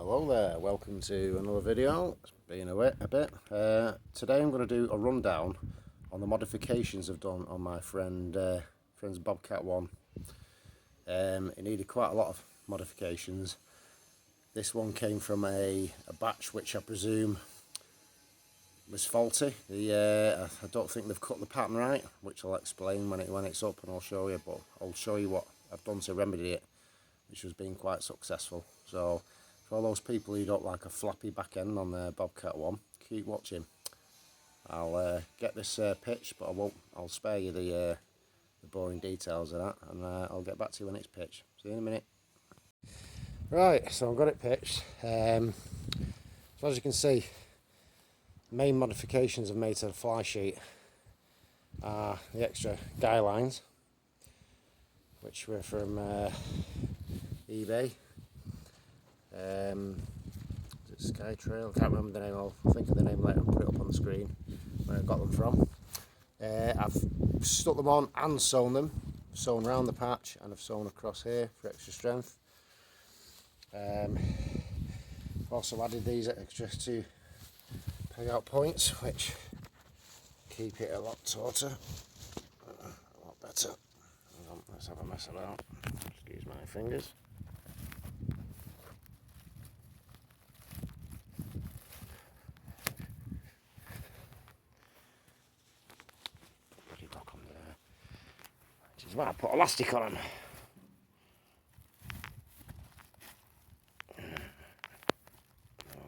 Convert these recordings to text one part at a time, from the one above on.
Hello there, welcome to another video. It's been a bit. Today I'm going to do a rundown on the modifications I've done on my friend's Bobcat one. It needed quite a lot of modifications. This one came from a batch which I presume was faulty. I don't think they've cut the pattern right, which I'll explain when it's up and I'll show you. But I'll show you what I've done to remedy it, which has been quite successful. So for all those people who don't like a flappy back end on the Bobcat one, keep watching. I'll get this pitched, but I'll spare you the boring details of that, and I'll get back to you when it's pitched. See you in a minute. Right, so I've got it pitched. So as you can see, the main modifications I've made to the fly sheet are the extra guy lines, which were from eBay. Sky Trail, I can't remember the name. I'll think of the name later and put it up on the screen where I got them from. I've stuck them on and sewn around the patch, and I've sewn across here for extra strength. I've also added these extra two peg out points, which keep it a lot tauter, a lot better. Hang on, let's have a mess about. Excuse my fingers. Which is why I put elastic on them.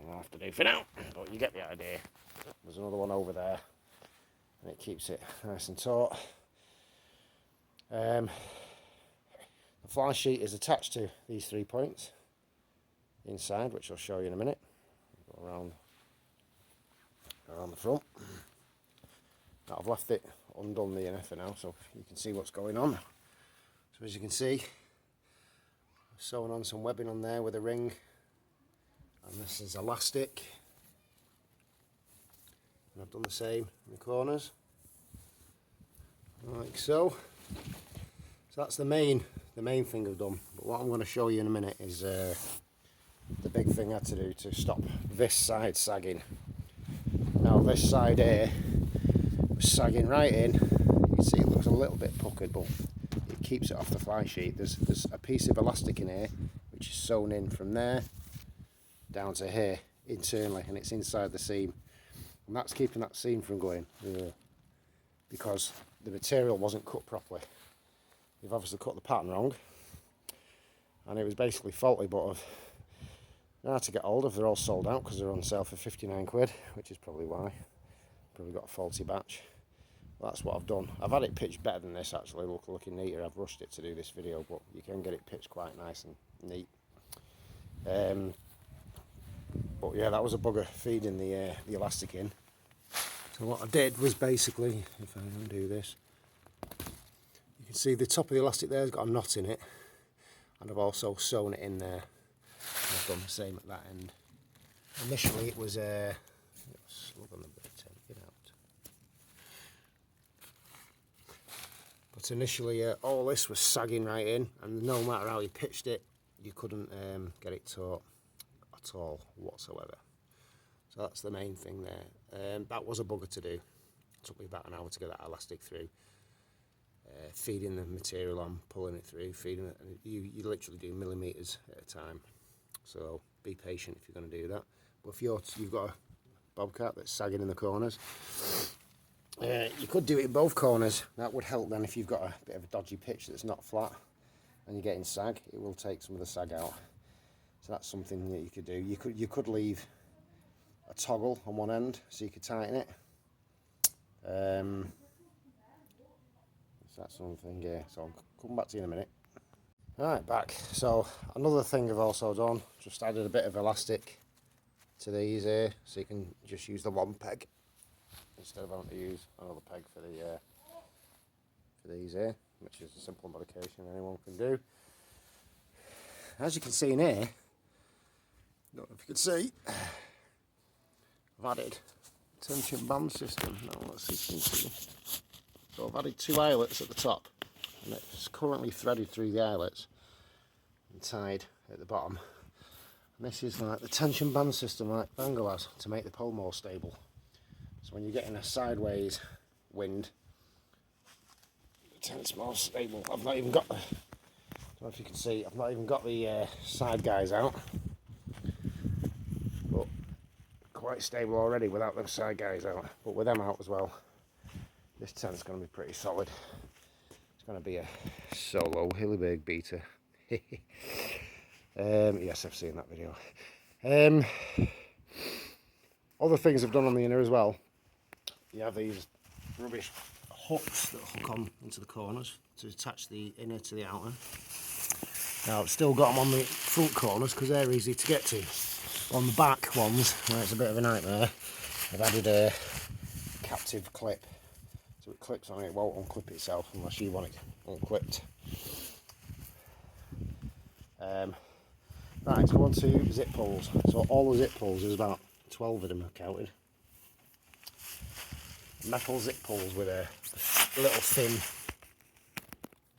I'll have to do for now, but you get the idea. There's another one over there, and it keeps it nice and taut. The fly sheet is attached to these 3 points inside, which I'll show you in a minute. Go around the front. I've left it undone the NF for now, so you can see what's going on. So as you can see, I've sewn on some webbing on there with a ring, and this is elastic, and I've done the same in the corners, like so. So that's the main thing I've done. But what I'm going to show you in a minute is the big thing I had to do to stop this side sagging. Now this side here was sagging right in. You can see it looks a little bit puckered, but it keeps it off the fly sheet. There's a piece of elastic in here which is sewn in from there down to here internally, and it's inside the seam, and that's keeping that seam from going because the material wasn't cut properly. You've obviously cut the pattern wrong, and it was basically faulty, but I've now to get hold of. They're all sold out because they're on sale for 59 quid, which is probably why. Probably got a faulty batch. That's what I've done. I've had it pitched better than this, actually, looking neater. I've rushed it to do this video, but you can get it pitched quite nice and neat. But yeah, that was a bugger feeding the elastic in. So what I did was basically, if I undo this, you can see the top of the elastic there has got a knot in it, and I've also sewn it in there. I've done the same at that end. Initially it was slug on the bit, get out. But initially all this was sagging right in, and no matter how you pitched it, you couldn't get it taut at all whatsoever. So that's the main thing there. That was a bugger to do. It took me about an hour to get that elastic through. Feeding the material on, pulling it through, feeding it, and you literally do millimetres at a time. So be patient if you're going to do that. But if you've got a Bobcat that's sagging in the corners, you could do it in both corners. That would help then if you've got a bit of a dodgy pitch that's not flat and you're getting sag. It will take some of the sag out. So that's something that you could do. You could leave a toggle on one end so you could tighten it. So that's something, yeah. So I'll come back to you in a minute. Alright, back. So another thing I've also done, just added a bit of elastic to these here, so you can just use the one peg instead of having to use another peg for these here, which is a simple modification anyone can do. As you can see in here, don't know if you can see, I've added tension band system. Now let's see if you can see. So I've added 2 eyelets at the top, and it's currently threaded through the eyelets and tied at the bottom. And this is like the tension band system like Bango has to make the pole more stable. So when you're getting a sideways wind, the tent's more stable. I've not even got, I don't know if you can see, I've not even got the side guys out. But quite stable already without those side guys out. But with them out as well, this tent's going to be pretty solid. It's going to be a solo Hillyberg beater. Yes, I've seen that video. Other things I've done on the inner as well. You have these rubbish hooks that hook on into the corners to attach the inner to the outer. Now I've still got them on the front corners because they're easy to get to. On the back ones, where it's a bit of a nightmare, I've added a captive clip. So it clips on it, won't unclip itself unless you want it unclipped. Right, so on to zip pulls. So all the zip pulls, there's about 12 of them I've counted. Metal zip pulls with a little thin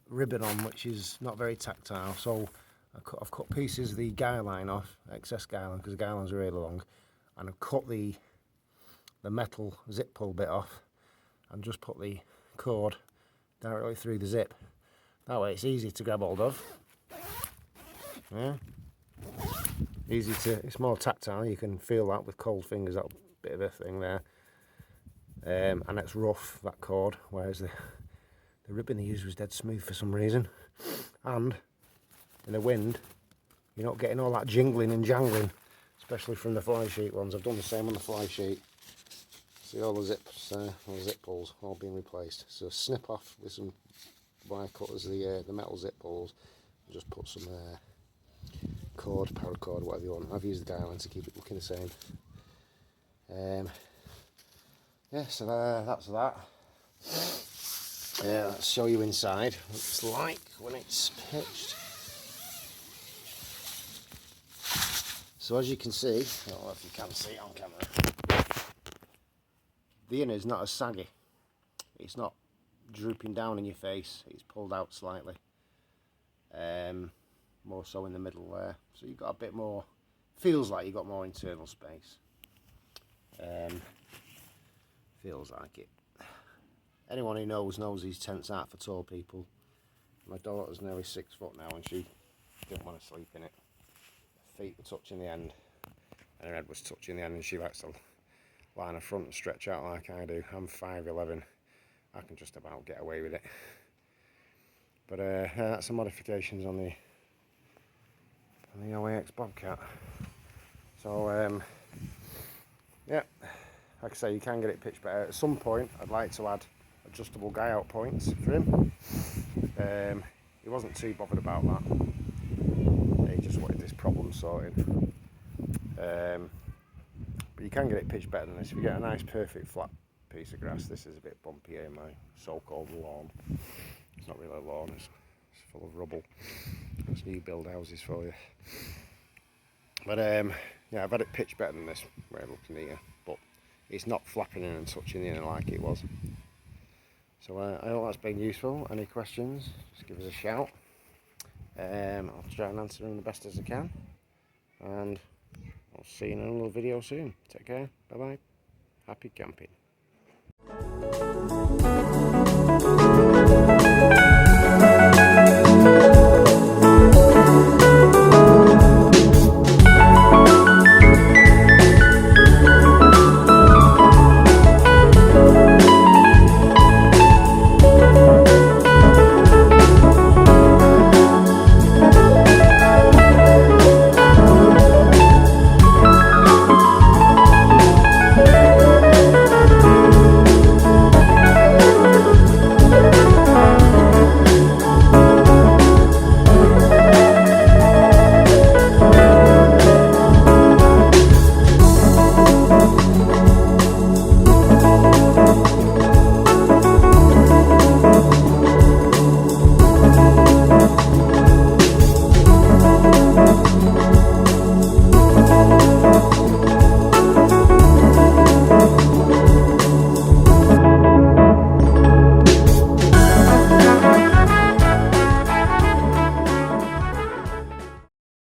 ribbon on, which is not very tactile. So I've cut pieces of the guy line off, excess guy line, because the guy lines are really long, and I've cut the metal zip pull bit off and just put the cord directly through the zip. That way it's easy to grab hold of. Yeah. Easy to, it's more tactile, you can feel that with cold fingers, that bit of a thing there. And it's rough, that cord, whereas the ribbon they used was dead smooth for some reason. And in the wind, you're not getting all that jingling and jangling, especially from the fly sheet ones. I've done the same on the fly sheet. See all the zips, all the zip pulls all being replaced. So snip off with some wire cutters the metal zip pulls, and just put some cord, paracord, whatever you want. I've used the guy line to keep it looking the same. Yeah, so that's that. Yeah, let's show you inside what it's like when it's pitched. So as you can see, I don't know if you can see it on camera, the inner is not as saggy. It's not drooping down in your face, it's pulled out slightly. More so in the middle there. So you've got a bit more, feels like you've got more internal space. Feels like it. Anyone who knows these tents aren't for tall people. My daughter's nearly 6 foot now and she didn't want to sleep in it. Her feet were touching the end and her head was touching the end, and she likes to lie on the front and stretch out like I do. I'm 5'11", I can just about get away with it. But that's some modifications on the O.E.X Bobcat. So yeah, like I say, you can get it pitched better. At some point I'd like to add adjustable guy out points for him. He wasn't too bothered about that, he just wanted this problem sorted. But you can get it pitched better than this. If you get a nice perfect flat piece of grass, this is a bit bumpier in my so-called lawn. It's not really a lawn, it's full of rubble. That's new build houses for you. But yeah, I've had it pitched better than this way of looking here, but it's not flapping in and touching in like it was. So I hope that's been useful. Any questions, just give us a shout. I'll try and answer them the best as I can, and I'll see you in another video soon. Take care, bye bye, happy camping.